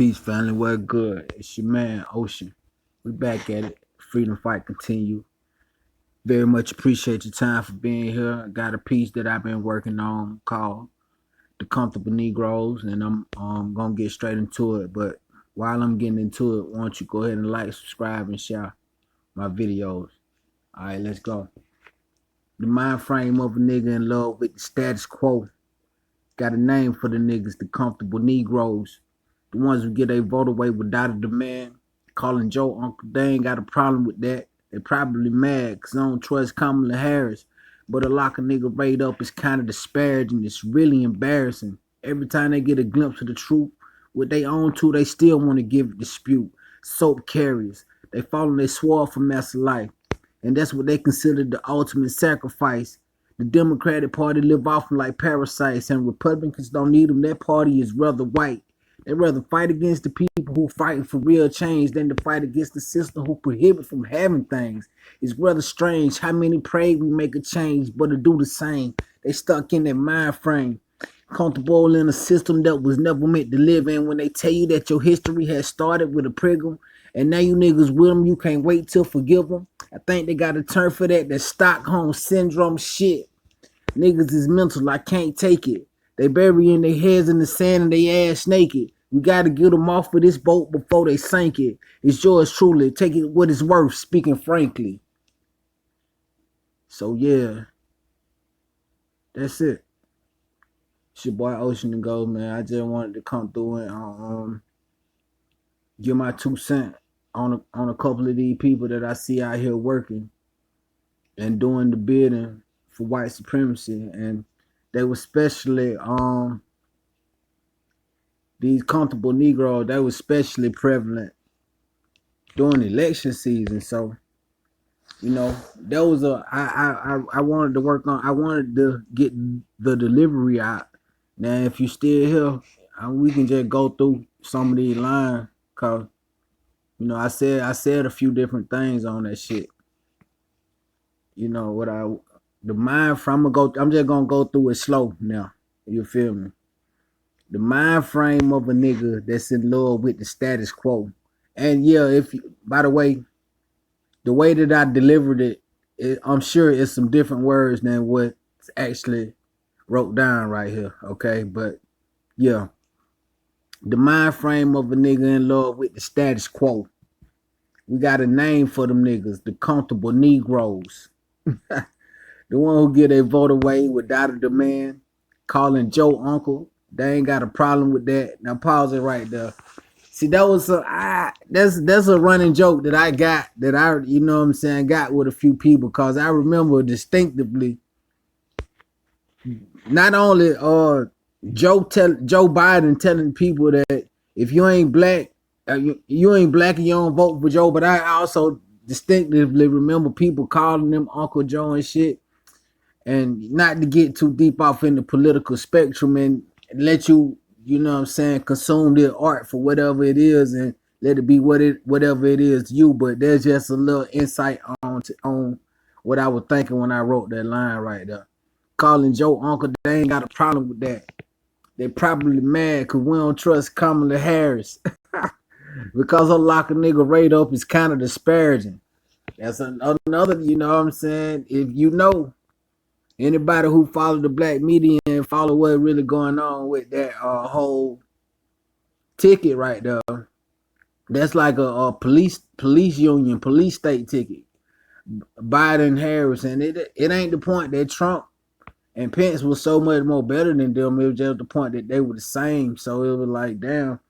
Peace, family. What good? It's your man, Ocean. We back at it. Freedom fight continue. Very much appreciate your time for being here. I got a piece that I've been working on called The Comfortable Negroes, and I'm gonna get straight into it. But while I'm getting into it, why don't you go ahead and like, subscribe, and share my videos. Alright, let's go. The mind frame of a nigga in love with the status quo. Got a name for the niggas, the comfortable Negroes. The ones who get their vote away without a demand. Calling Joe Uncle, they ain't got a problem with that. They probably mad because I don't trust Kamala Harris. But a lock a nigga rate up is kind of disparaging. It's really embarrassing. Every time they get a glimpse of the truth, what they own to, they still want to give it dispute. Soap carriers. They fall on their sword for mess of life. And that's what they consider the ultimate sacrifice. The Democratic Party live off them like parasites, and Republicans don't need them. That party is rather white. They rather fight against the people who fighting for real change than to fight against the system who prohibit from having things. It's rather strange how many pray we make a change, but to do the same. They stuck in that mind frame, comfortable in a system that was never meant to live in. When they tell you that your history has started with a priggle, and now you niggas with them, you can't wait till forgive them. I think they got a term for that, that Stockholm Syndrome shit. Niggas is mental, I can't take it. They burying their heads in the sand and they ass naked. We gotta get them off of this boat before they sink it. It's yours truly, take it what it's worth, speaking frankly. So yeah, that's it. It's your boy Ocean and Gold, man. I just wanted to come through and give my 2 cents on a couple of these people that I see out here working and doing the bidding for white supremacy, and they were especially these comfortable Negroes. They were especially prevalent during election season. So you know, that was I wanted to work on. I wanted to get the delivery out. Now, if you still here, we can just go through some of these lines, cause you know I said a few different things on that shit. You know what the mind frame. I'm just gonna go through it slow now. You feel me? The mind frame of a nigga that's in love with the status quo. And yeah, by the way that I delivered it, I'm sure it's some different words than what's actually wrote down right here. Okay, but yeah, the mind frame of a nigga in love with the status quo. We got a name for them niggas, the comfortable Negroes. The one who get their vote away without a demand, calling Joe Uncle. They ain't got a problem with that. Now pause it right there. See, that was that's a running joke that I got, that I, you know what I'm saying, got with a few people, because I remember distinctively not only Joe Biden telling people that if you ain't black, you ain't black and you don't vote for Joe, but I also distinctively remember people calling them Uncle Joe and shit. And not to get too deep off in the political spectrum and let you know what I'm saying, consume their art for whatever it is and let it be whatever it is to you. But there's just a little insight on what I was thinking when I wrote that line right there. Calling Joe Uncle, they ain't got a problem with that. They probably mad because we don't trust Kamala Harris. Because her lock a nigga rate up is kind of disparaging. That's another, you know what I'm saying? If you know, anybody who follow the black media and follow what's really going on with that whole ticket right there, that's like a police union, police state ticket. Biden, Harris, and it ain't the point that Trump and Pence was so much more better than them. It was just the point that they were the same. So it was like, damn,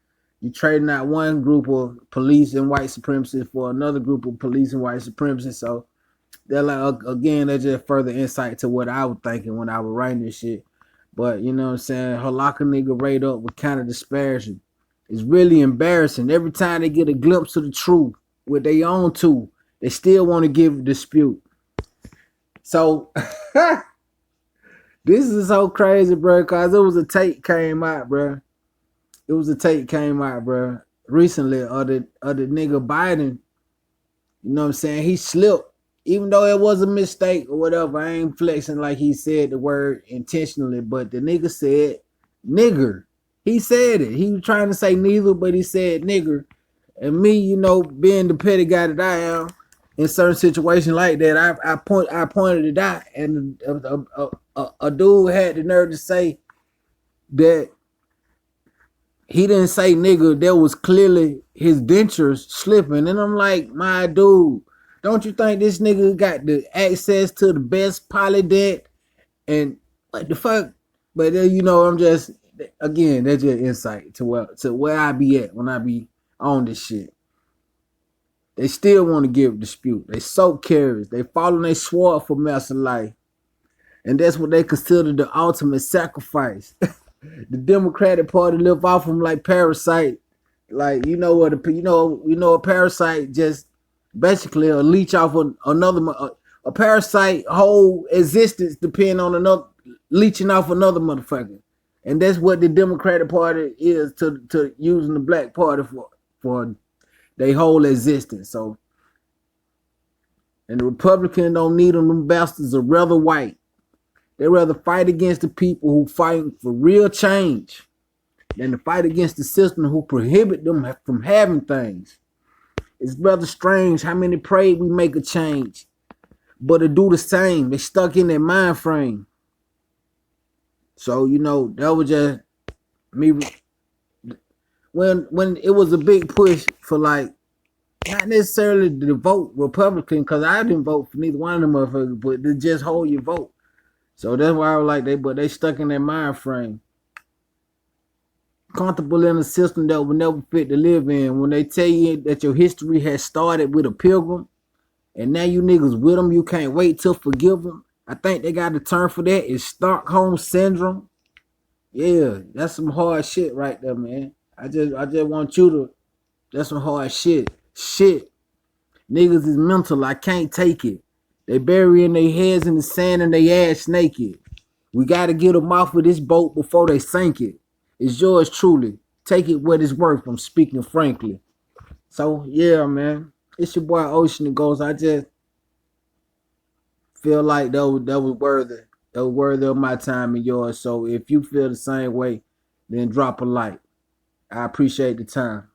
you trading out one group of police and white supremacists for another group of police and white supremacists. So they're like, again, that's just further insight to what I was thinking when I was writing this shit. But you know what I'm saying, her lock a nigga rate up with kind of disparaging. It's really embarrassing. Every time they get a glimpse of the truth, what they own to, they still want to give a dispute. So this is so crazy, bro, because it was a tape came out, bro. It was a tape came out, bro, recently of the nigga Biden. You know what I'm saying? He slipped. Even though it was a mistake or whatever, I ain't flexing like he said the word intentionally, but the nigga said nigger. He said it. He was trying to say neither, but he said nigger. And me, being the petty guy that I am, in certain situations like that, I pointed it out, and a dude had the nerve to say that he didn't say nigga. There was clearly his dentures slipping, and I'm like, my dude, don't you think this nigga got the access to the best Polydent and what the fuck? But then, I'm just, again, that's just insight to where I be at when I be on this shit. They still want to give dispute. They so careless. They falling they sword for mess of life. And that's what they consider the ultimate sacrifice. The Democratic Party live off them like parasite. Like, a parasite just basically a leech off of another. A parasite whole existence depend on another leeching off another motherfucker. And that's what the Democratic Party is to using the Black Party for their whole existence. So, and the Republicans don't need them. Them bastards are rather white. They rather fight against the people who fighting for real change than to fight against the system who prohibit them from having things. It's rather strange how many pray we make a change, but to do the same, they stuck in their mind frame. So, that was just me. When it was a big push for, like, not necessarily to vote Republican, because I didn't vote for neither one of them motherfuckers, but to just hold your vote. So that's why I was like, they stuck in their mind frame. Comfortable in a system that will never fit to live in. When they tell you that your history has started with a pilgrim, and now you niggas with them, you can't wait to forgive them. I think they got a term for that. It's Stockholm Syndrome. Yeah, that's some hard shit right there, man. I just want you to, that's some hard shit. Shit. Niggas is mental. I can't take it. They burying their heads in the sand and they ass naked. We got to get them off of this boat before they sink it. It's yours truly. Take it what it's worth. I'm speaking frankly. So, yeah, man. It's your boy Ocean and Ghost. I just feel like that was worthy. That was worthy of my time and yours. So if you feel the same way, then drop a like. I appreciate the time.